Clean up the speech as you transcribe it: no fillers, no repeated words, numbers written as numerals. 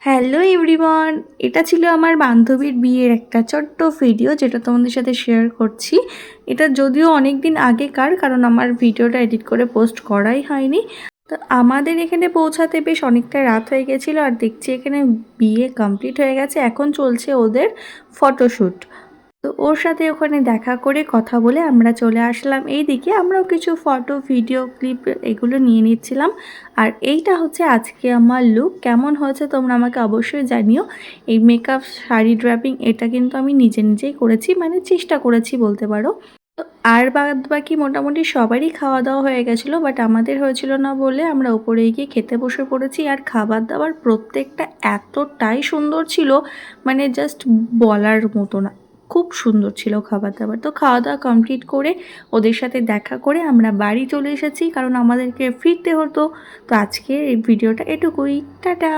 Hello everyone, এটা ছিল আমার বান্ধবীর বিয়ের একটা ছোট্ট ভিডিও যেটা তোমাদের সাথে শেয়ার করছি। এটা যদিও অনেক দিন আগেকার, কারণ আমার ভিডিওটা এডিট করে পোস্ট করাই হয়নি। তো আমাদের এখানে পৌঁছাতে বেশ অনেকটা রাত হয়ে গেছিলো, আর দেখছি এখানে বিয়ে কমপ্লিট হয়ে গেছে, এখন চলছে ওদের ফটোশ্যুট। তো ওর সাথে ওখানে দেখা করে কথা বলে আমরা চলে আসলাম এইদিকে। আমরাও কিছু ফটো ভিডিও ক্লিপ এগুলো নিয়ে নিচ্ছিলাম। আর এইটা হচ্ছে আজকে আমার লুক। কেমন হয়েছে তোমরা আমাকে অবশ্যই জানিও। এই মেকআপ, শাড়ি ড্র্যাপিং এটা কিন্তু আমি নিজেই করেছি, মানে চেষ্টা করেছি বলতে পারো। তো আর বাদ বাকি মোটামুটি সবারই খাওয়া দাওয়া হয়ে গেছিলো, বাট আমাদের হয়েছিল না বলে আমরা উপরে গিয়ে খেতে বসে পড়েছি। আর খাবার দাবার প্রত্যেকটা এতটাই সুন্দর ছিল, মানে জাস্ট বলার মতো না। খুব সুন্দর ছিল খাবার দাবার। তো খাওয়া দাওয়া কমপ্লিট করে ওদের সাথে দেখা করে আমরা বাড়ি চলে এসেছি, কারণ আমাদেরকে ফিরতে হতো। তো আজকের এই ভিডিওটা এটুকুই। টাটা।